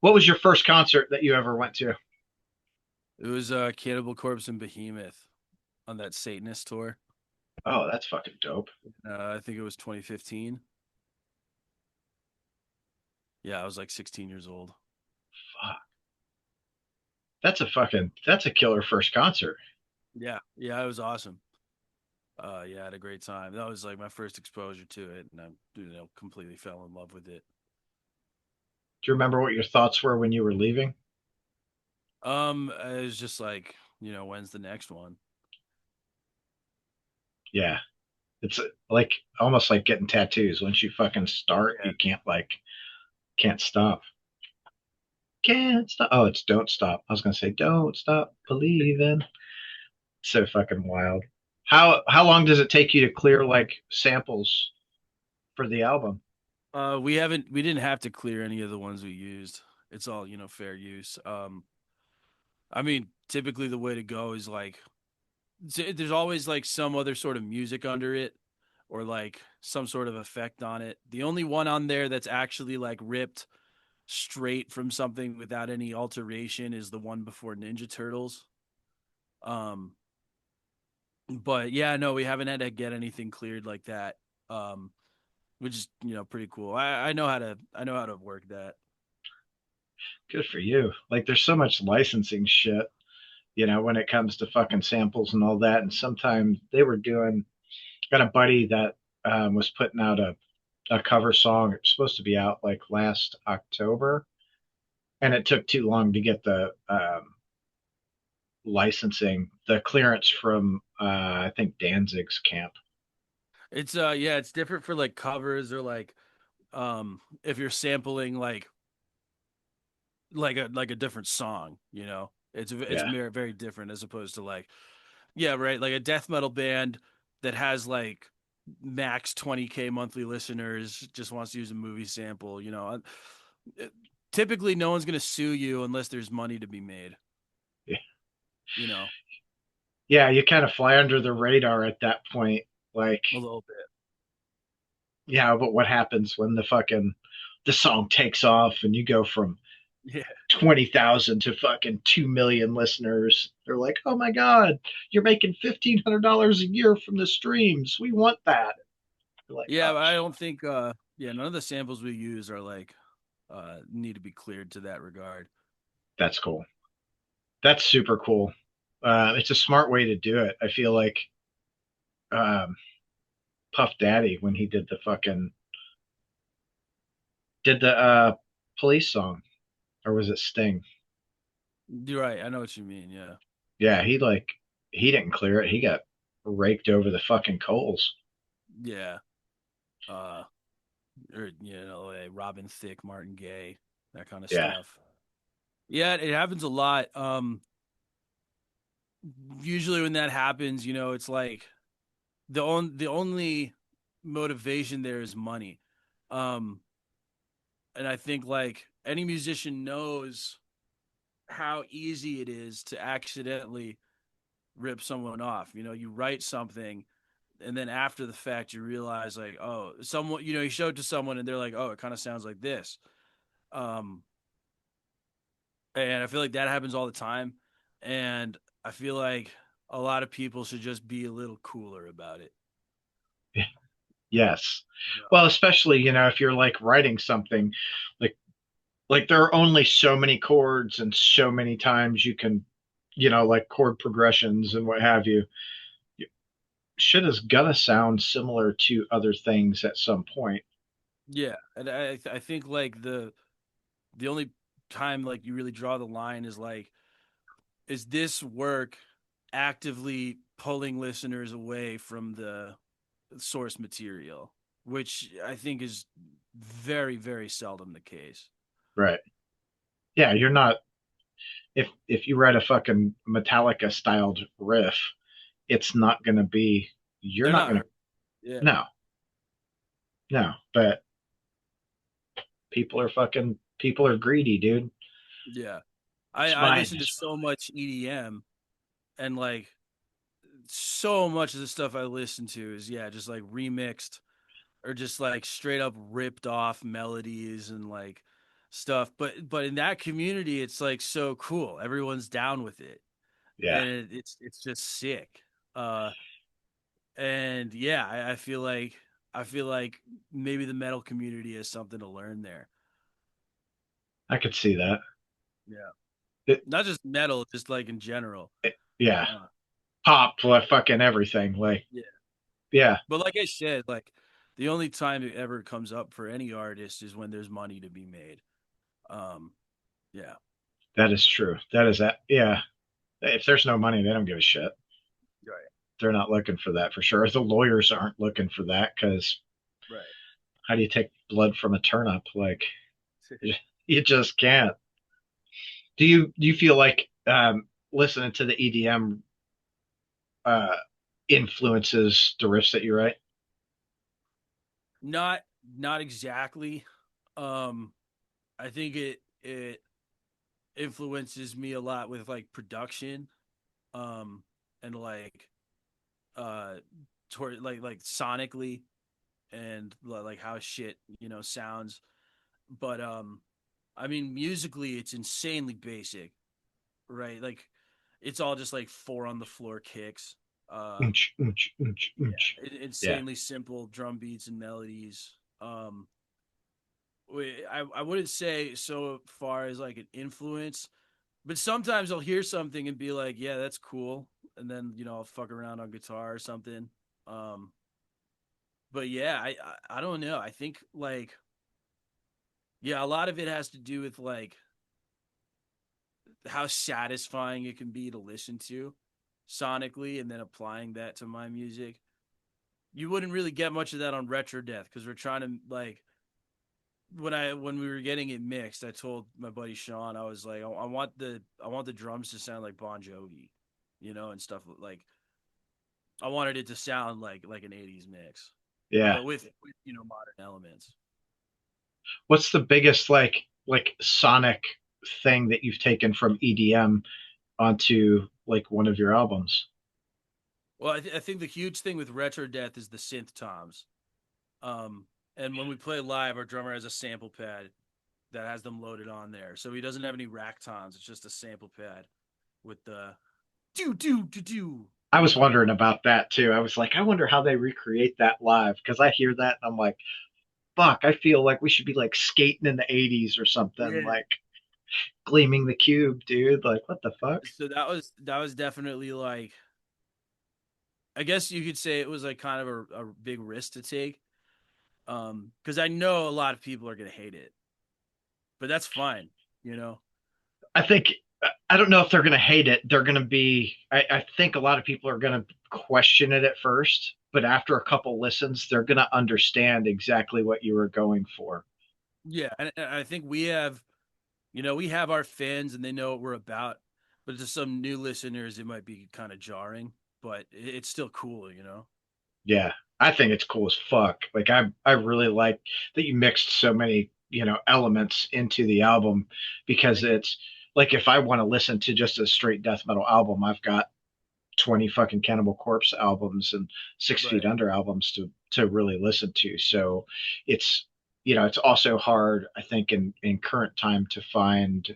what was your first concert that you ever went to? It was Cannibal Corpse and Behemoth on that Satanist tour. Oh, that's fucking dope. I think it was 2015. Yeah, I was like 16 years old. Fuck. That's a killer first concert. Yeah, yeah, it was awesome. Yeah, I had a great time. That was like my first exposure to it, and I, completely fell in love with it. Do you remember what your thoughts were when you were leaving? It was just like, when's the next one? Yeah. It's like almost like getting tattoos. Once you fucking start, Yeah. you can't stop. Can't stop. Oh, it's don't stop. I was gonna say don't stop believing. So fucking wild. How long does it take you to clear like samples for the album? We didn't have to clear any of the ones we used. It's all, fair use. I mean, typically the way to go is like there's always like some other sort of music under it or like some sort of effect on it. The only one on there that's actually like ripped straight from something without any alteration is the one before Ninja Turtles. Um, but yeah, no, we haven't had to get anything cleared like that. Um, which is pretty cool. I know how to work that. Good for you. Like, there's so much licensing shit, when it comes to fucking samples and all that. And sometimes they were doing, got a buddy that was putting out a cover song. It was supposed to be out like last October, and it took too long to get the licensing, the clearance from, I think, Danzig's camp. It's yeah, it's different for like covers or like if you're sampling like a different song, it's Yeah. very very different as opposed to like yeah, right, like a death metal band that has like max 20K monthly listeners just wants to use a movie sample, uh, typically no one's going to sue you unless there's money to be made, Yeah. you know, Yeah. You kind of fly under the radar at that point. Like, a little bit. yeah, but what happens when the song takes off and you go from Yeah. 20,000 to fucking 2 million listeners? They're like, oh my God, you're making $1,500 a year from the streams. We want that. You're like, Yeah, oh, but I don't think yeah, none of the samples we use are like need to be cleared to that regard. that's cool. That's super cool. It's a smart way to do it. I feel like um, Puff Daddy, when he did the police song, or was it Sting? You're right. I know what you mean. Yeah. Yeah, he didn't clear it. He got raked over the fucking coals. Yeah. Uh or like Robin Thicke, Martin Gaye, that kind of Yeah, stuff. Yeah, it happens a lot. Usually when that happens, it's like the only motivation there is money. Um and I think like any musician knows how easy it is to accidentally rip someone off. You write something and then after the fact you realize like, oh, someone, you show it to someone and they're like, oh, it kind of sounds like this. Um and I feel like that happens all the time. And I feel like a lot of people should just be a little cooler about it. yes. Yeah. Well, especially, if you're like writing something, like there are only so many chords and so many times you can, like chord progressions and what have you. Shit is gonna sound similar to other things at some point. Yeah, and I think like the only time like you really draw the line is like, is this work actively pulling listeners away from the source material, which I think is very very seldom the case. Right. Yeah, you're not, if you write a fucking Metallica styled riff, it's not gonna be, you're They're not not gonna, hurt. Yeah, no, no. But people are greedy, dude. yeah. It's I mine. listen to so much EDM and like so much of the stuff I listen to is yeah, just like remixed or just like straight up ripped off melodies and like stuff. But in that community, it's like so cool. Everyone's down with it, Yeah, and it's just sick. Uh, and yeah, I feel like maybe the metal community has something to learn there. I could see that. Yeah, It, not just metal, just like in general. yeah, Uh, pop, like fucking everything. Like, yeah. yeah, But like I said, like the only time it ever comes up for any artist is when there's money to be made. Um, yeah, that is true. That is that. Yeah, if there's no money, they don't give a shit. right, They're not looking for that for sure. The lawyers aren't looking for that because right. how do you take blood from a turnip? Like, you just can't. Do you feel like listening to the EDM uh, influences the riffs that you write? Not not exactly. Um, I think it influences me a lot with like production, um, and like uh toward like sonically and like how shit sounds. But I mean, musically, it's insanely basic, right? Like, it's all just like four on the floor kicks. Oonch, oonch, oonch, Yeah, oonch. Yeah. insanely simple drum beats and melodies. I wouldn't say so far as like an influence, but sometimes I'll hear something and be like, yeah, that's cool, and then I'll fuck around on guitar or something. Um, but yeah, I don't know. I think like yeah, a lot of it has to do with like how satisfying it can be to listen to sonically, and then applying that to my music. You wouldn't really get much of that on Retro Death because we're trying to like when we were getting it mixed, I told my buddy Sean, I was like, I want the drums to sound like Bon Jovi, and stuff like I wanted it to sound like an '80s mix, Yeah. but with modern elements. What's the biggest like sonic thing that you've taken from EDM onto like one of your albums? Well, I think the huge thing with Retro Death is the synth toms. Um, and when we play live, our drummer has a sample pad that has them loaded on there, so he doesn't have any rack toms. It's just a sample pad with the do do do do. I was wondering about that too. I was like, I wonder how they recreate that live because I hear that and I'm like, fuck, I feel like we should be like skating in the 80s or something, Yeah. like gleaming the cube, dude. Like, what the fuck? So that was definitely like, I guess you could say it was like kind of a big risk to take. Because I know a lot of people are gonna hate it, but that's fine, you know. I think I don't know if they're going to hate it. They're going to be. I think a lot of people are going to question it at first, but after a couple listens, they're going to understand exactly what you were going for. Yeah, and I think we have our fans and they know what we're about, but to some new listeners, it might be kind of jarring, but it's still cool. Yeah, I think it's cool as fuck. Like I really like that you mixed so many elements into the album because Thank you. it's like if I want to listen to just a straight death metal album, I've got 20 fucking Cannibal Corpse albums and Six Feet Right, Under albums to really listen to. So it's it's also hard, I think, in current time to find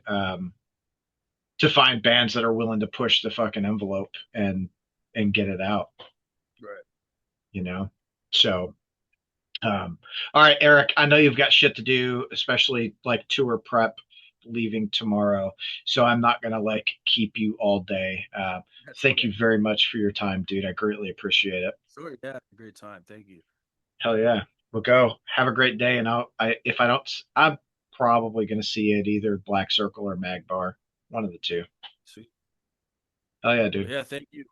bands that are willing to push the fucking envelope and get it out, right. you know. So all right, Eric, I know you've got shit to do, especially like tour prep leaving tomorrow. So I'm not going to like keep you all day. That's Thank okay. you very much for your time, dude. I greatly appreciate it. Sure, yeah, great time. Thank you. Hell yeah. We'll go. Have a great day. And if I don't, I'm probably going to see it either Black Circle or Mag Bar, one of the two. Sweet. Hell yeah, Well, dude. yeah, thank you.